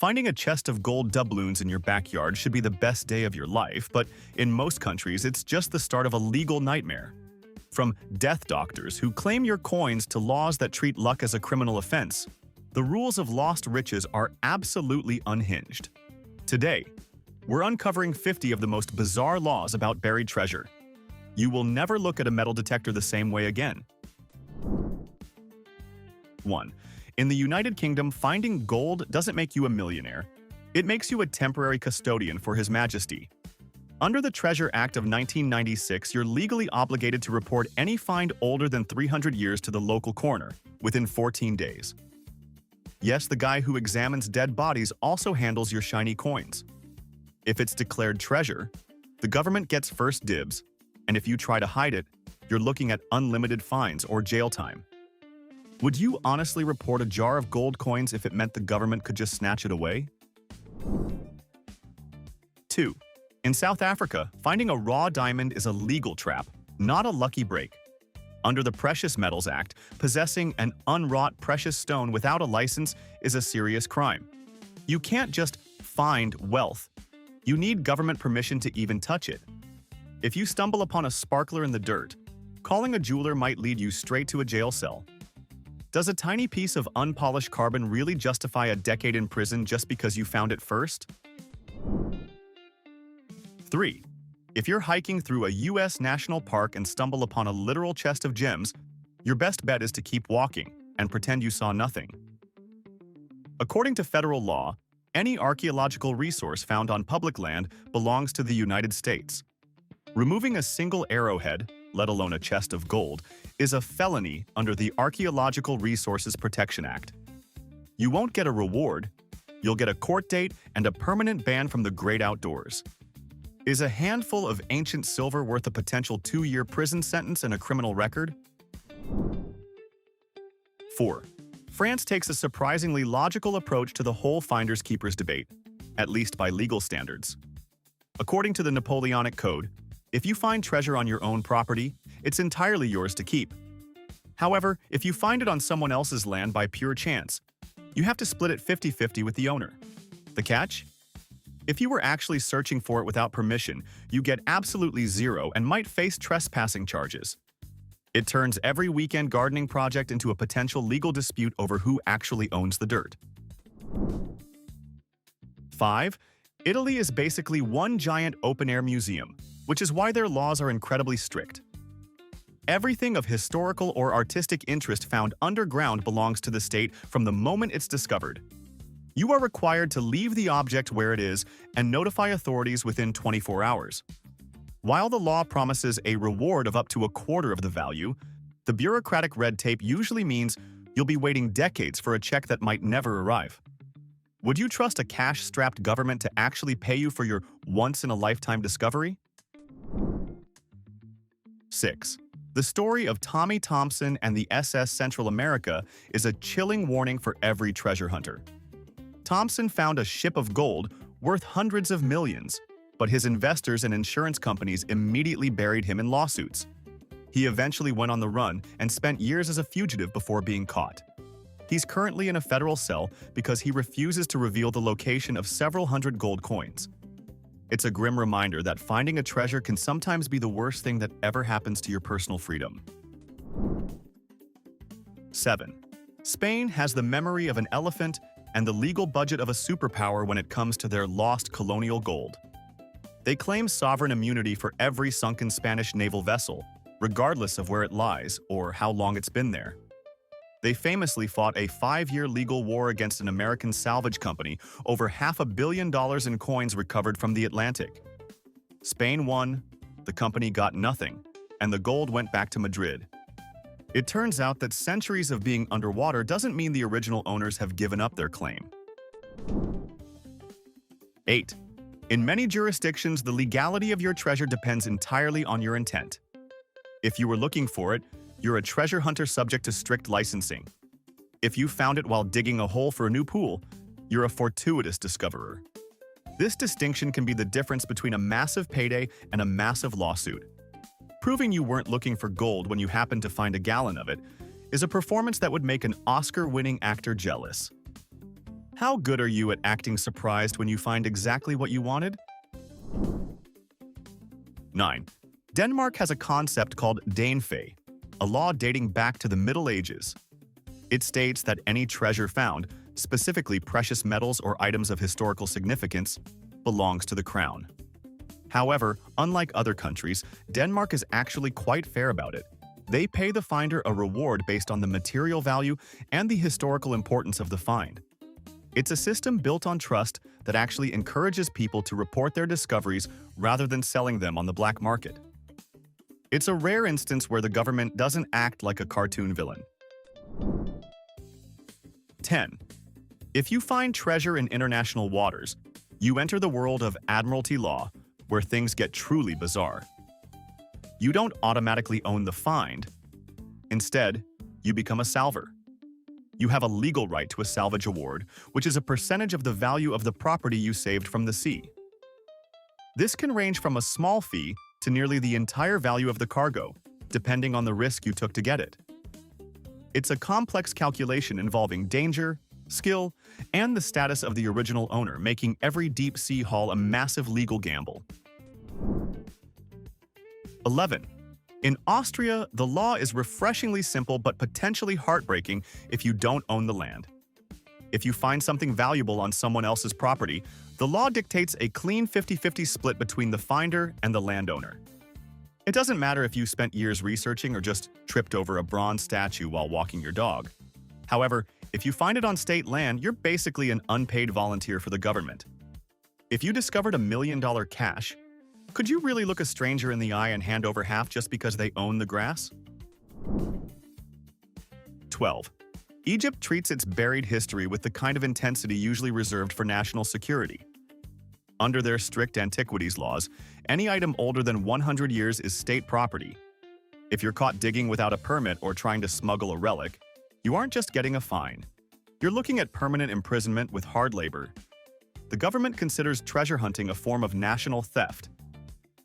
Finding a chest of gold doubloons in your backyard should be the best day of your life, but in most countries, it's just the start of a legal nightmare. From death doctors who claim your coins to laws that treat luck as a criminal offense, the rules of lost riches are absolutely unhinged. Today, we're uncovering 50 of the most bizarre laws about buried treasure. You will never look at a metal detector the same way again. 1. In the United Kingdom, finding gold doesn't make you a millionaire. It makes you a temporary custodian for His Majesty. Under the Treasure Act of 1996, you're legally obligated to report any find older than 300 years to the local coroner within 14 days. Yes, the guy who examines dead bodies also handles your shiny coins. If it's declared treasure, the government gets first dibs, and if you try to hide it, you're looking at unlimited fines or jail time. Would you honestly report a jar of gold coins if it meant the government could just snatch it away? 2. In South Africa, finding a raw diamond is a legal trap, not a lucky break. Under the Precious Metals Act, possessing an unwrought precious stone without a license is a serious crime. You can't just find wealth. You need government permission to even touch it. If you stumble upon a sparkler in the dirt, calling a jeweler might lead you straight to a jail cell. Does a tiny piece of unpolished carbon really justify a decade in prison just because you found it first? 3. If you're hiking through a U.S. national park and stumble upon a literal chest of gems, your best bet is to keep walking and pretend you saw nothing. According to federal law, any archaeological resource found on public land belongs to the United States. Removing a single arrowhead, let alone a chest of gold, is a felony under the Archaeological Resources Protection Act. You won't get a reward, you'll get a court date and a permanent ban from the great outdoors. Is a handful of ancient silver worth a potential 2-year prison sentence and a criminal record? 4. France takes a surprisingly logical approach to the whole finders keepers debate, at least by legal standards. According to the Napoleonic Code, if you find treasure on your own property, it's entirely yours to keep. However, if you find it on someone else's land by pure chance, you have to split it 50-50 with the owner. The catch? If you were actually searching for it without permission, you get absolutely zero and might face trespassing charges. It turns every weekend gardening project into a potential legal dispute over who actually owns the dirt. 5. Italy is basically one giant open-air museum, which is why their laws are incredibly strict. Everything of historical or artistic interest found underground belongs to the state from the moment it's discovered. You are required to leave the object where it is and notify authorities within 24 hours. While the law promises a reward of up to a quarter of the value, the bureaucratic red tape usually means you'll be waiting decades for a check that might never arrive. Would you trust a cash-strapped government to actually pay you for your once-in-a-lifetime discovery? 6. The story of Tommy Thompson and the SS Central America is a chilling warning for every treasure hunter. Thompson found a ship of gold worth hundreds of millions, but his investors and insurance companies immediately buried him in lawsuits. He eventually went on the run and spent years as a fugitive before being caught. He's currently in a federal cell because he refuses to reveal the location of several hundred gold coins. It's a grim reminder that finding a treasure can sometimes be the worst thing that ever happens to your personal freedom. 7. Spain has the memory of an elephant and the legal budget of a superpower when it comes to their lost colonial gold. They claim sovereign immunity for every sunken Spanish naval vessel, regardless of where it lies or how long it's been there. They famously fought a 5-year legal war against an American salvage company over $500 million in coins recovered from the Atlantic. Spain won, the company got nothing, and the gold went back to Madrid. It turns out that centuries of being underwater doesn't mean the original owners have given up their claim. 8. In many jurisdictions, the legality of your treasure depends entirely on your intent. If you were looking for it, you're a treasure hunter subject to strict licensing. If you found it while digging a hole for a new pool, you're a fortuitous discoverer. This distinction can be the difference between a massive payday and a massive lawsuit. Proving you weren't looking for gold when you happened to find a gallon of it is a performance that would make an Oscar-winning actor jealous. How good are you at acting surprised when you find exactly what you wanted? 9. Denmark has a concept called Danefæ, a law dating back to the Middle Ages. It states that any treasure found, specifically precious metals or items of historical significance, belongs to the crown. However, unlike other countries, Denmark is actually quite fair about it. They pay the finder a reward based on the material value and the historical importance of the find. It's a system built on trust that actually encourages people to report their discoveries rather than selling them on the black market. It's a rare instance where the government doesn't act like a cartoon villain. 10. If you find treasure in international waters, you enter the world of admiralty law, where things get truly bizarre. You don't automatically own the find. Instead, you become a salver. You have a legal right to a salvage award, which is a percentage of the value of the property you saved from the sea. This can range from a small fee to nearly the entire value of the cargo, depending on the risk you took to get it. It's a complex calculation involving danger, skill, and the status of the original owner, making every deep-sea haul a massive legal gamble. 11. In Austria, the law is refreshingly simple but potentially heartbreaking if you don't own the land. If you find something valuable on someone else's property, the law dictates a clean 50-50 split between the finder and the landowner. It doesn't matter if you spent years researching or just tripped over a bronze statue while walking your dog. However, if you find it on state land, you're basically an unpaid volunteer for the government. If you discovered $1 million cache, could you really look a stranger in the eye and hand over half just because they own the grass? 12. Egypt treats its buried history with the kind of intensity usually reserved for national security. Under their strict Antiquities laws, any item older than 100 years is state property. If you're caught digging without a permit or trying to smuggle a relic, you aren't just getting a fine. You're looking at permanent imprisonment with hard labor. The government considers treasure hunting a form of national theft.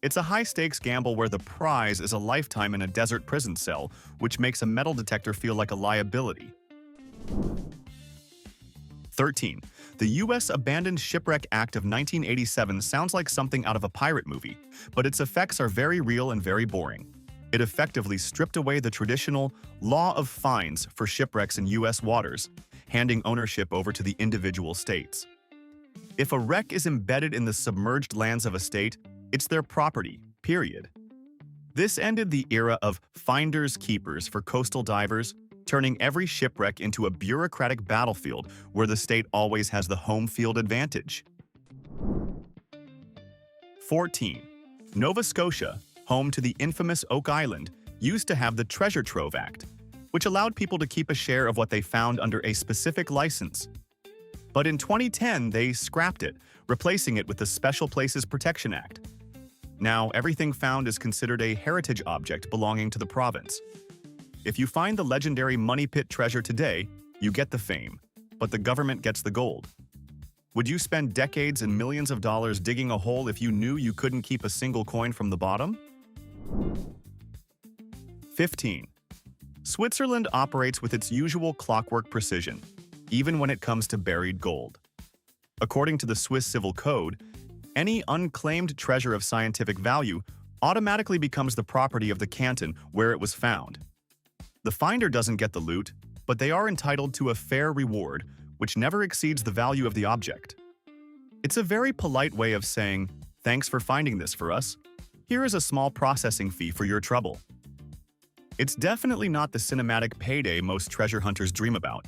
It's a high-stakes gamble where the prize is a lifetime in a desert prison cell, which makes a metal detector feel like a liability. 13. The U.S. Abandoned Shipwreck Act of 1987 sounds like something out of a pirate movie, but its effects are very real and very boring. It effectively stripped away the traditional law of fines for shipwrecks in U.S. waters, handing ownership over to the individual states. If a wreck is embedded in the submerged lands of a state, it's their property, period. This ended the era of finders keepers for coastal divers, turning every shipwreck into a bureaucratic battlefield where the state always has the home field advantage. 14. Nova Scotia, home to the infamous Oak Island, used to have the Treasure Trove Act, which allowed people to keep a share of what they found under a specific license. But in 2010, they scrapped it, replacing it with the Special Places Protection Act. Now, everything found is considered a heritage object belonging to the province. If you find the legendary Money Pit treasure today, you get the fame, but the government gets the gold. Would you spend decades and millions of dollars digging a hole if you knew you couldn't keep a single coin from the bottom? 15. Switzerland operates with its usual clockwork precision, even when it comes to buried gold. According to the Swiss Civil Code, any unclaimed treasure of scientific value automatically becomes the property of the canton where it was found. The finder doesn't get the loot, but they are entitled to a fair reward, which never exceeds the value of the object. It's a very polite way of saying, "Thanks for finding this for us. Here is a small processing fee for your trouble." It's definitely not the cinematic payday most treasure hunters dream about.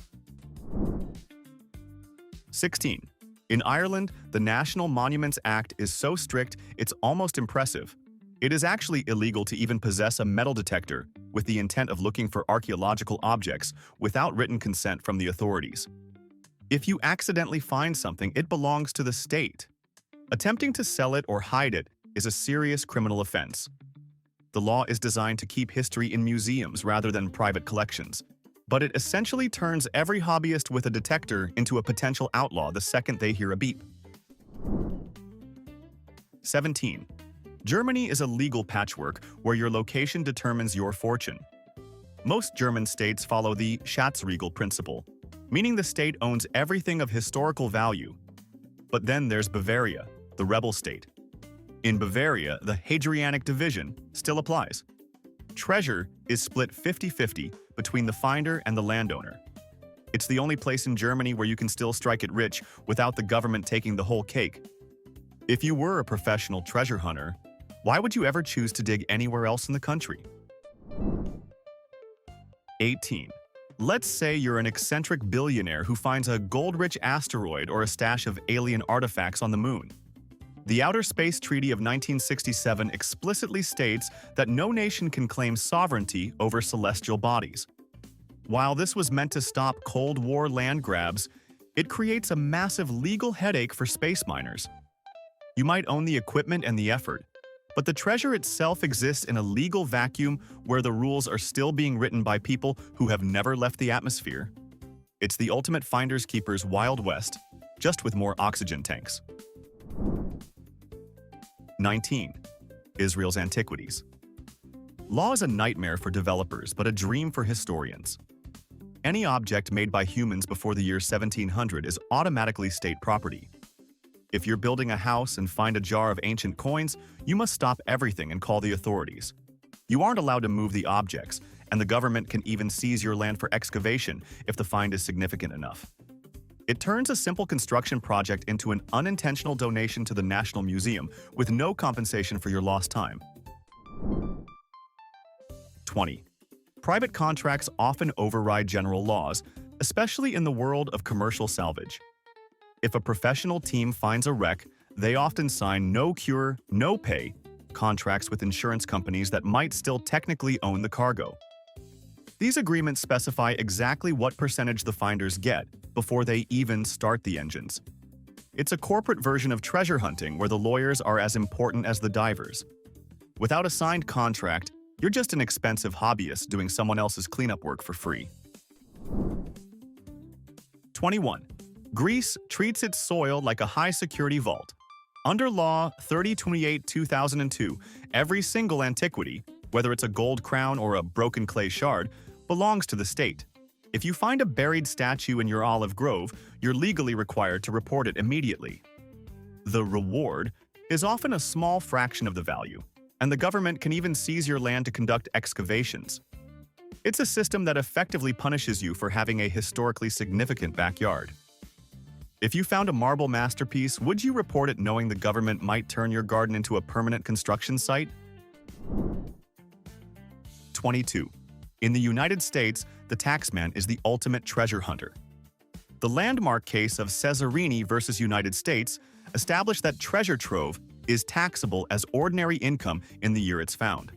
16. In Ireland, the National Monuments Act is so strict it's almost impressive. It is actually illegal to even possess a metal detector with the intent of looking for archaeological objects without written consent from the authorities. If you accidentally find something, it belongs to the state. Attempting to sell it or hide it is a serious criminal offense. The law is designed to keep history in museums rather than private collections, but it essentially turns every hobbyist with a detector into a potential outlaw the second they hear a beep. 17. Germany is a legal patchwork where your location determines your fortune. Most German states follow the Schatzregel principle. meaning the state owns everything of historical value. But then there's Bavaria, the rebel state. In Bavaria, the Hadrianic division still applies. Treasure is split 50-50 between the finder and the landowner. It's the only place in Germany where you can still strike it rich without the government taking the whole cake. If you were a professional treasure hunter, why would you ever choose to dig anywhere else in the country? 18. Let's say you're an eccentric billionaire who finds a gold-rich asteroid or a stash of alien artifacts on the moon. The Outer Space Treaty of 1967 explicitly states that no nation can claim sovereignty over celestial bodies. While this was meant to stop Cold War land grabs, it creates a massive legal headache for space miners. You might own the equipment and the effort, but the treasure itself exists in a legal vacuum where the rules are still being written by people who have never left the atmosphere. It's the ultimate finders keepers Wild West, just with more oxygen tanks. 19. Israel's Antiquities. Law is a nightmare for developers, but a dream for historians. Any object made by humans before the year 1700 is automatically state property. If you're building a house and find a jar of ancient coins, you must stop everything and call the authorities. You aren't allowed to move the objects, and the government can even seize your land for excavation if the find is significant enough. It turns a simple construction project into an unintentional donation to the National Museum with no compensation for your lost time. 20. Private contracts often override general laws, especially in the world of commercial salvage. If a professional team finds a wreck, they often sign no cure, no pay contracts with insurance companies that might still technically own the cargo. These agreements specify exactly what percentage the finders get before they even start the engines. It's a corporate version of treasure hunting where the lawyers are as important as the divers. Without a signed contract, you're just an expensive hobbyist doing someone else's cleanup work for free. 21. Greece treats its soil like a high-security vault. Under Law 3028/2002, every single antiquity, whether it's a gold crown or a broken clay shard, belongs to the state. If you find a buried statue in your olive grove, you're legally required to report it immediately. The reward is often a small fraction of the value, and the government can even seize your land to conduct excavations. It's a system that effectively punishes you for having a historically significant backyard. If you found a marble masterpiece, would you report it knowing the government might turn your garden into a permanent construction site? 22. In the United States, the taxman is the ultimate treasure hunter. The landmark case of Cesarini versus United States established that treasure trove is taxable as ordinary income in the year it's found.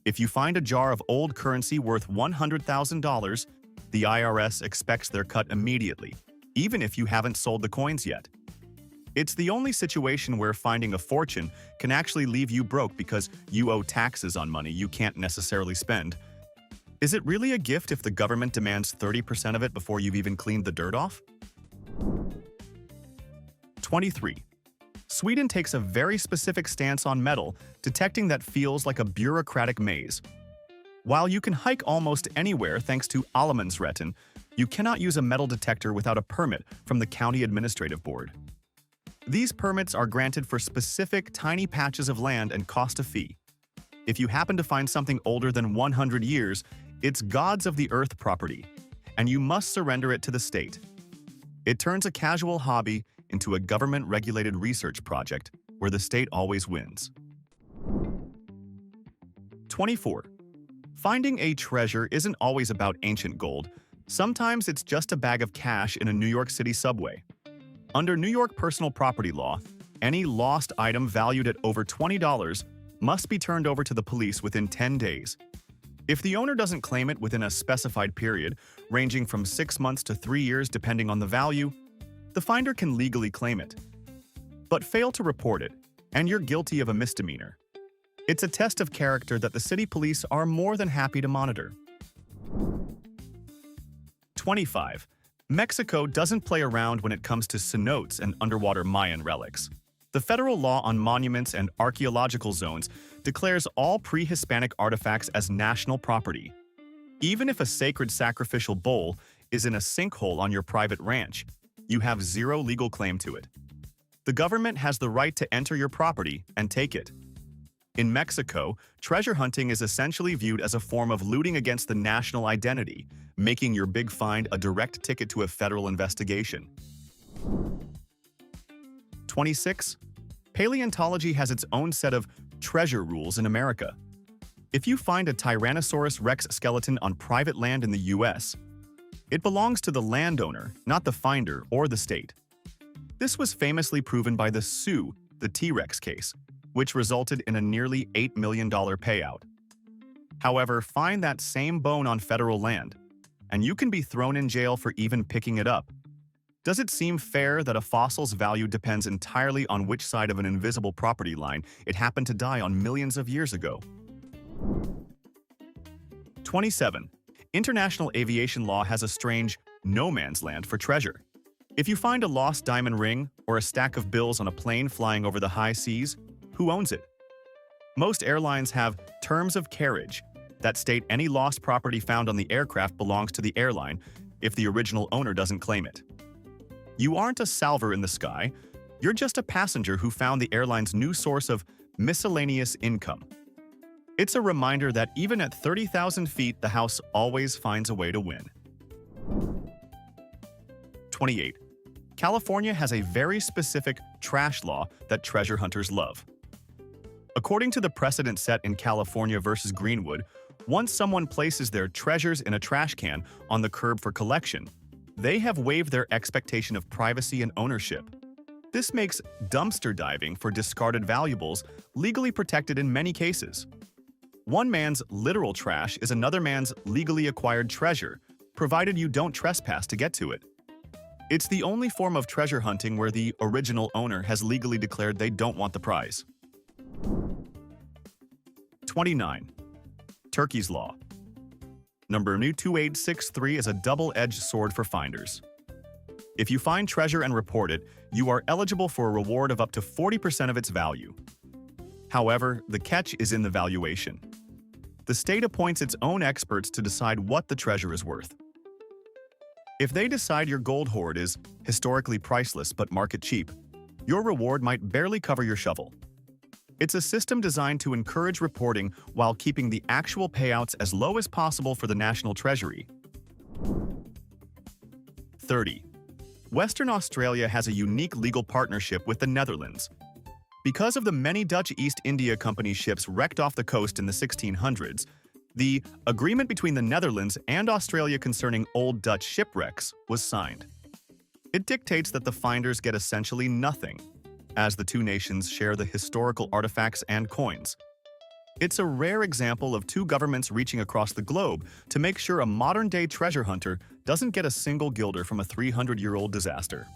If you find a jar of old currency worth $100,000, the IRS expects their cut immediately, even if you haven't sold the coins yet. It's the only situation where finding a fortune can actually leave you broke because you owe taxes on money you can't necessarily spend. Is it really a gift if the government demands 30% of it before you've even cleaned the dirt off? 23. Sweden takes a very specific stance on metal, detecting that feels like a bureaucratic maze. While you can hike almost anywhere thanks to allemansrätten, you cannot use a metal detector without a permit from the County Administrative Board. These permits are granted for specific tiny patches of land and cost a fee. If you happen to find something older than 100 years, it's gods of the earth property, and you must surrender it to the state. It turns a casual hobby into a government-regulated research project where the state always wins. 24. Finding a treasure isn't always about ancient gold. Sometimes it's just a bag of cash in a New York City subway. Under New York personal property law, any lost item valued at over $20 must be turned over to the police within 10 days. If the owner doesn't claim it within a specified period, ranging from 6 months to 3 years depending on the value, the finder can legally claim it. But fail to report it, and you're guilty of a misdemeanor. It's a test of character that the city police are more than happy to monitor. 25. Mexico doesn't play around when it comes to cenotes and underwater Mayan relics. The federal law on monuments and archaeological zones declares all pre-Hispanic artifacts as national property. Even if a sacred sacrificial bowl is in a sinkhole on your private ranch, you have zero legal claim to it. The government has the right to enter your property and take it. In Mexico, treasure hunting is essentially viewed as a form of looting against the national identity, making your big find a direct ticket to a federal investigation. 26. Paleontology has its own set of treasure rules in America. If you find a Tyrannosaurus rex skeleton on private land in the US, it belongs to the landowner, not the finder or the state. This was famously proven by the the T-Rex case, which resulted in a nearly $8 million payout. However, find that same bone on federal land, and you can be thrown in jail for even picking it up. Does it seem fair that a fossil's value depends entirely on which side of an invisible property line it happened to die on millions of years ago? 27. International aviation law has a strange no man's land for treasure. If you find a lost diamond ring or a stack of bills on a plane flying over the high seas, who owns it? Most airlines have terms of carriage that state any lost property found on the aircraft belongs to the airline if the original owner doesn't claim it. You aren't a salver in the sky, you're just a passenger who found the airline's new source of miscellaneous income. It's a reminder that even at 30,000 feet, the house always finds a way to win. 28. California has a very specific trash law that treasure hunters love. According to the precedent set in California versus Greenwood, once someone places their treasures in a trash can on the curb for collection, they have waived their expectation of privacy and ownership. This makes dumpster diving for discarded valuables legally protected in many cases. One man's literal trash is another man's legally acquired treasure, provided you don't trespass to get to it. It's the only form of treasure hunting where the original owner has legally declared they don't want the prize. 29. Turkey's law. Number 2863 is a double-edged sword for finders. If you find treasure and report it, you are eligible for a reward of up to 40% of its value. However, the catch is in the valuation. The state appoints its own experts to decide what the treasure is worth. If they decide your gold hoard is historically priceless but market cheap, your reward might barely cover your shovel. It's a system designed to encourage reporting while keeping the actual payouts as low as possible for the national treasury. 30. Western Australia has a unique legal partnership with the Netherlands. Because of the many Dutch East India Company ships wrecked off the coast in the 1600s, the agreement between the Netherlands and Australia concerning old Dutch shipwrecks was signed. It dictates that the finders get essentially nothing, as the two nations share the historical artifacts and coins. It's a rare example of two governments reaching across the globe to make sure a modern-day treasure hunter doesn't get a single guilder from a 300-year-old disaster.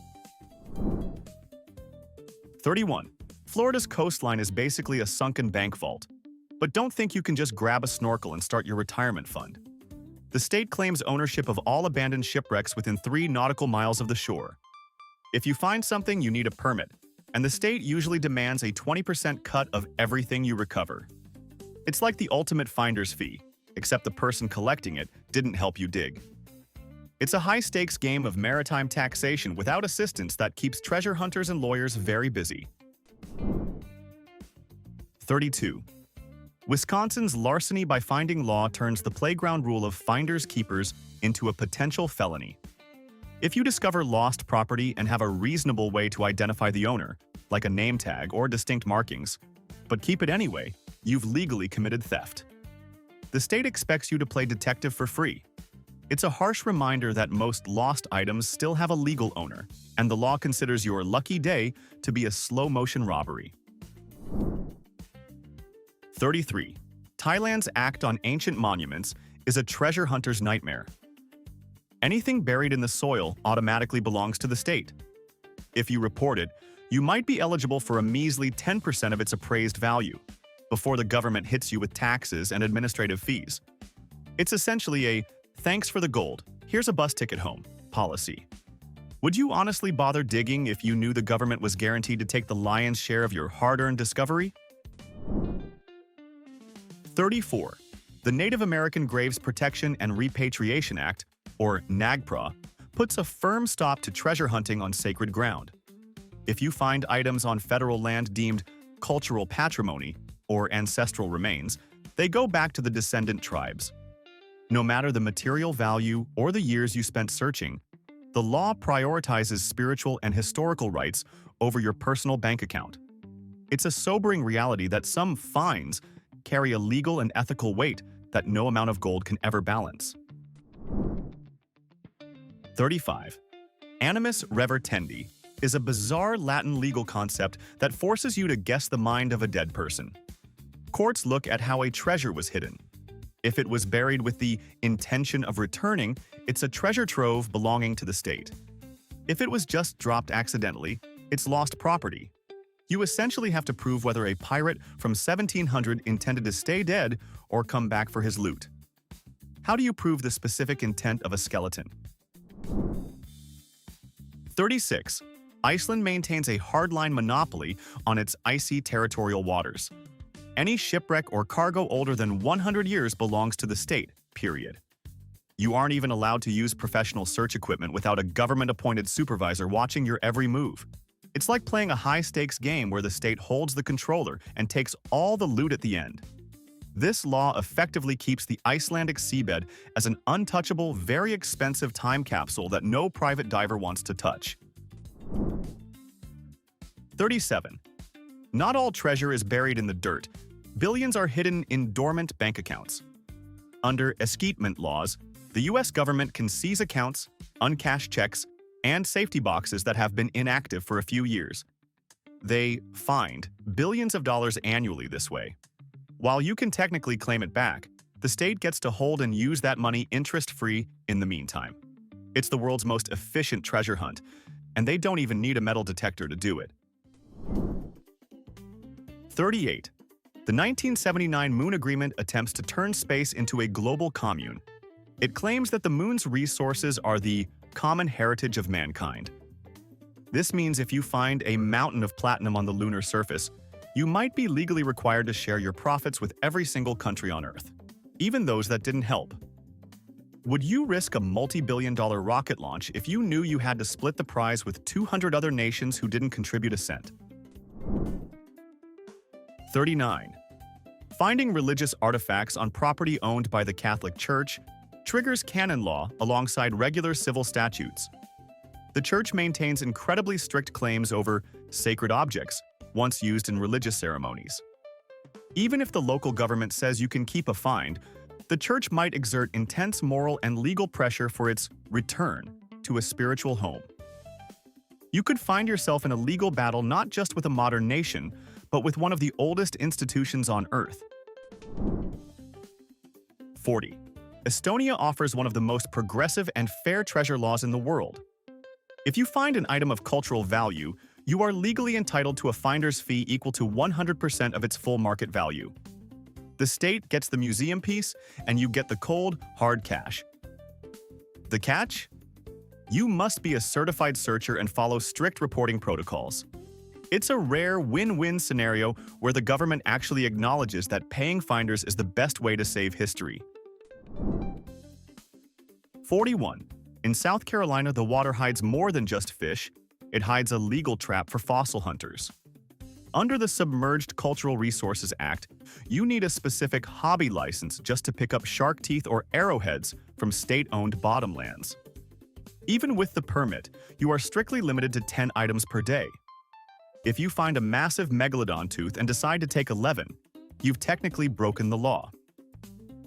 31. Florida's coastline is basically a sunken bank vault. But don't think you can just grab a snorkel and start your retirement fund. The state claims ownership of all abandoned shipwrecks within 3 nautical miles of the shore. If you find something, you need a permit, and the state usually demands a 20% cut of everything you recover. It's like the ultimate finder's fee, except the person collecting it didn't help you dig. It's a high-stakes game of maritime taxation without assistance that keeps treasure hunters and lawyers very busy. 32. Wisconsin's larceny by finding law turns the playground rule of finders keepers into a potential felony. If you discover lost property and have a reasonable way to identify the owner, like a name tag or distinct markings, but keep it anyway, you've legally committed theft. The state expects you to play detective for free. It's a harsh reminder that most lost items still have a legal owner, and the law considers your lucky day to be a slow-motion robbery. 33. Thailand's Act on Ancient Monuments is a treasure hunter's nightmare. Anything buried in the soil automatically belongs to the state. If you report it, you might be eligible for a measly 10% of its appraised value, before the government hits you with taxes and administrative fees. It's essentially a "thanks for the gold, here's a bus ticket home" policy. Would you honestly bother digging if you knew the government was guaranteed to take the lion's share of your hard-earned discovery? 34. The Native American Graves Protection and Repatriation Act, or NAGPRA, puts a firm stop to treasure hunting on sacred ground. If you find items on federal land deemed cultural patrimony or ancestral remains, they go back to the descendant tribes. No matter the material value or the years you spent searching, the law prioritizes spiritual and historical rights over your personal bank account. It's a sobering reality that some finds carry a legal and ethical weight that no amount of gold can ever balance. 35. Animus revertendi is a bizarre Latin legal concept that forces you to guess the mind of a dead person. Courts look at how a treasure was hidden. If it was buried with the intention of returning, it's a treasure trove belonging to the state. If it was just dropped accidentally, it's lost property. You essentially have to prove whether a pirate from 1700 intended to stay dead or come back for his loot. How do you prove the specific intent of a skeleton? 36. Iceland maintains a hardline monopoly on its icy territorial waters. Any shipwreck or cargo older than 100 years belongs to the state, period. You aren't even allowed to use professional search equipment without a government-appointed supervisor watching your every move. It's like playing a high-stakes game where the state holds the controller and takes all the loot at the end. This law effectively keeps the Icelandic seabed as an untouchable, very expensive time capsule that no private diver wants to touch. 37. Not all treasure is buried in the dirt. Billions are hidden in dormant bank accounts. Under escapement laws, the U.S. government can seize accounts, uncashed checks, and safety boxes that have been inactive for a few years. They find billions of dollars annually this way. While you can technically claim it back, the state gets to hold and use that money interest-free in the meantime. It's the world's most efficient treasure hunt, and they don't even need a metal detector to do it. 38. The 1979 Moon Agreement attempts to turn space into a global commune. It claims that the moon's resources are the common heritage of mankind. This means if you find a mountain of platinum on the lunar surface, you might be legally required to share your profits with every single country on Earth, even those that didn't help. Would you risk a multi-billion-dollar rocket launch if you knew you had to split the prize with 200 other nations who didn't contribute a cent? 39. Finding religious artifacts on property owned by the Catholic Church triggers canon law alongside regular civil statutes. The Church maintains incredibly strict claims over sacred objects once used in religious ceremonies. Even if the local government says you can keep a find, the Church might exert intense moral and legal pressure for its return to a spiritual home. You could find yourself in a legal battle not just with a modern nation, but with one of the oldest institutions on Earth. 40. Estonia offers one of the most progressive and fair treasure laws in the world. If you find an item of cultural value, you are legally entitled to a finder's fee equal to 100% of its full market value. The state gets the museum piece, and you get the cold, hard cash. The catch? You must be a certified searcher and follow strict reporting protocols. It's a rare win-win scenario where the government actually acknowledges that paying finders is the best way to save history. 41. In South Carolina, the water hides more than just fish. It hides a legal trap for fossil hunters. Under the Submerged Cultural Resources Act, you need a specific hobby license just to pick up shark teeth or arrowheads from state-owned bottomlands. Even with the permit, you are strictly limited to 10 items per day. If you find a massive megalodon tooth and decide to take 11, you've technically broken the law.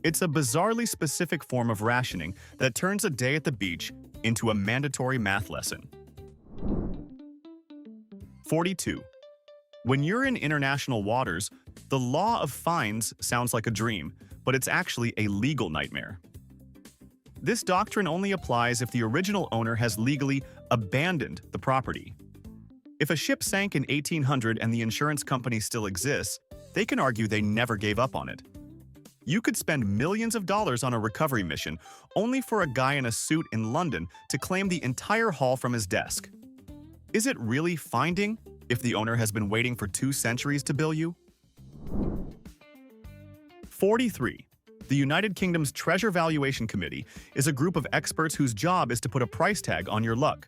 It's a bizarrely specific form of rationing that turns a day at the beach into a mandatory math lesson. 42. When you're in international waters, the law of fines sounds like a dream, but it's actually a legal nightmare. This doctrine only applies if the original owner has legally abandoned the property. If a ship sank in 1800 and the insurance company still exists, they can argue they never gave up on it. You could spend millions of dollars on a recovery mission only for a guy in a suit in London to claim the entire haul from his desk. Is it really finding if the owner has been waiting for 2 centuries to bill you? 43. The United Kingdom's Treasure Valuation Committee is a group of experts whose job is to put a price tag on your luck.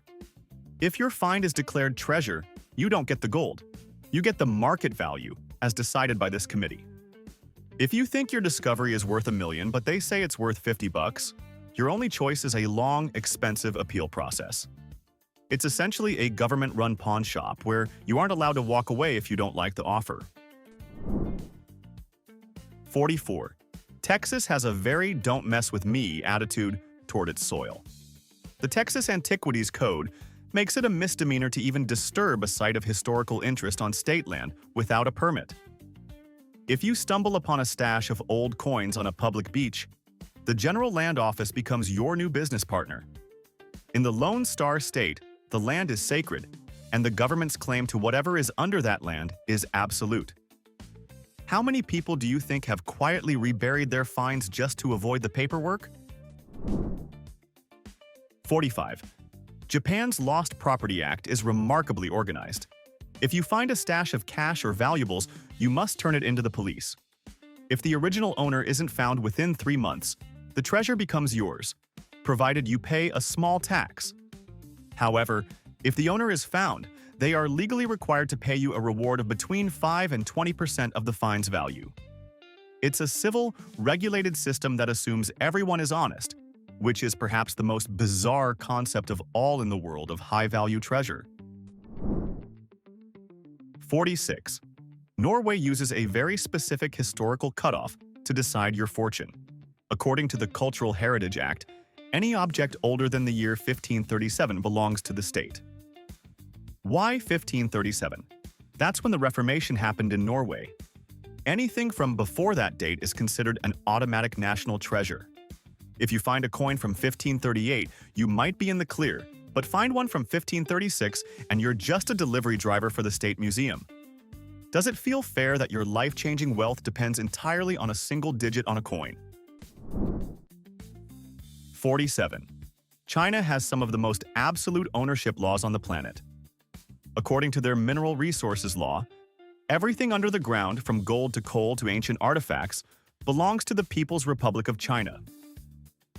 If your find is declared treasure, you don't get the gold. You get the market value, as decided by this committee. If you think your discovery is worth $1 million, but they say it's worth $50, your only choice is a long, expensive appeal process. It's essentially a government-run pawn shop where you aren't allowed to walk away if you don't like the offer. 44. Texas has a very don't mess with me attitude toward its soil. The Texas Antiquities Code makes it a misdemeanor to even disturb a site of historical interest on state land without a permit. If you stumble upon a stash of old coins on a public beach, the General Land Office becomes your new business partner. In the Lone Star State, the land is sacred, and the government's claim to whatever is under that land is absolute. How many people do you think have quietly reburied their finds just to avoid the paperwork? 45. Japan's Lost Property Act is remarkably organized. If you find a stash of cash or valuables, you must turn it into the police. If the original owner isn't found within 3 months, the treasure becomes yours, provided you pay a small tax. However, if the owner is found, they are legally required to pay you a reward of between 5 and 20% of the fine's value. It's a civil, regulated system that assumes everyone is honest, which is perhaps the most bizarre concept of all in the world of high-value treasure. 46. Norway uses a very specific historical cutoff to decide your fortune. According to the Cultural Heritage Act, any object older than the year 1537 belongs to the state. Why 1537? That's when the Reformation happened in Norway. Anything from before that date is considered an automatic national treasure. If you find a coin from 1538, you might be in the clear, but find one from 1536 and you're just a delivery driver for the State Museum. Does it feel fair that your life-changing wealth depends entirely on a single digit on a coin? 47. China has some of the most absolute ownership laws on the planet. According to their mineral resources law, everything under the ground, from gold to coal to ancient artifacts, belongs to the People's Republic of China.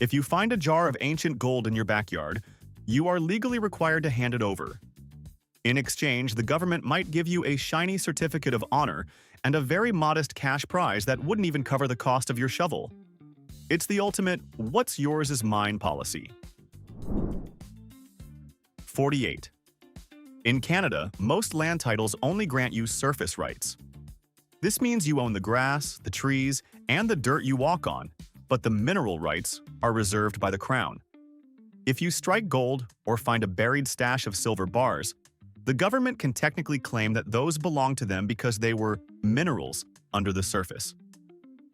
If you find a jar of ancient gold in your backyard, you are legally required to hand it over. In exchange, the government might give you a shiny certificate of honor and a very modest cash prize that wouldn't even cover the cost of your shovel. It's the ultimate "what's yours is mine" policy. 48. In Canada, most land titles only grant you surface rights. This means you own the grass, the trees, and the dirt you walk on, but the mineral rights are reserved by the Crown. If you strike gold or find a buried stash of silver bars, the government can technically claim that those belong to them because they were minerals under the surface.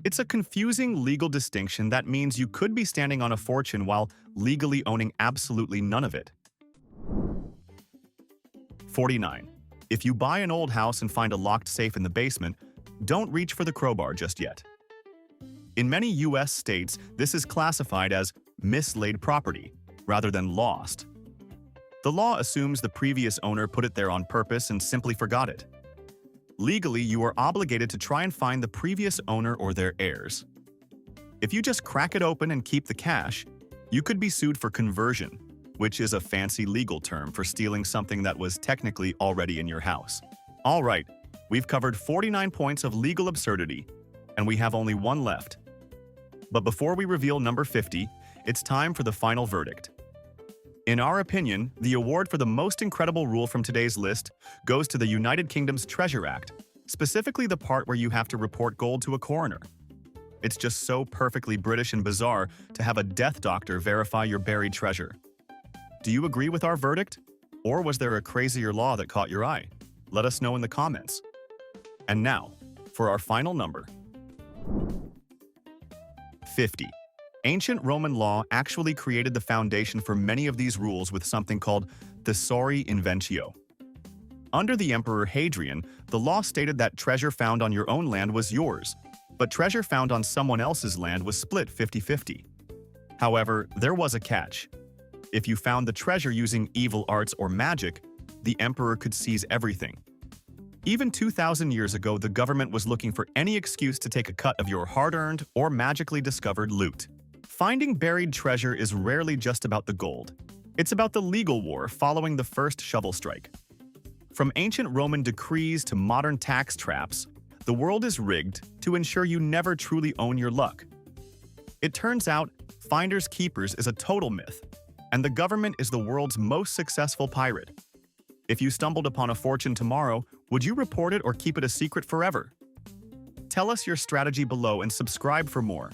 It's a confusing legal distinction that means you could be standing on a fortune while legally owning absolutely none of it. 49. If you buy an old house and find a locked safe in the basement, don't reach for the crowbar just yet. In many U.S. states, this is classified as mislaid property, rather than lost. The law assumes the previous owner put it there on purpose and simply forgot it. Legally, you are obligated to try and find the previous owner or their heirs. If you just crack it open and keep the cash, you could be sued for conversion, which is a fancy legal term for stealing something that was technically already in your house. All right, we've covered 49 points of legal absurdity, and we have only one left. But before we reveal number 50, it's time for the final verdict. In our opinion, the award for the most incredible rule from today's list goes to the United Kingdom's Treasure Act, specifically the part where you have to report gold to a coroner. It's just so perfectly British and bizarre to have a death doctor verify your buried treasure. Do you agree with our verdict? Or was there a crazier law that caught your eye? Let us know in the comments. And now, for our final number. 50. Ancient Roman law actually created the foundation for many of these rules with something called thesauri inventio. Under the Emperor Hadrian, the law stated that treasure found on your own land was yours, but treasure found on someone else's land was split 50-50. However, there was a catch. If you found the treasure using evil arts or magic, the emperor could seize everything. Even 2,000 years ago, the government was looking for any excuse to take a cut of your hard-earned or magically discovered loot. Finding buried treasure is rarely just about the gold. It's about the legal war following the first shovel strike. From ancient Roman decrees to modern tax traps, the world is rigged to ensure you never truly own your luck. It turns out, finders keepers is a total myth, and the government is the world's most successful pirate. If you stumbled upon a fortune tomorrow, would you report it or keep it a secret forever? Tell us your strategy below and subscribe for more.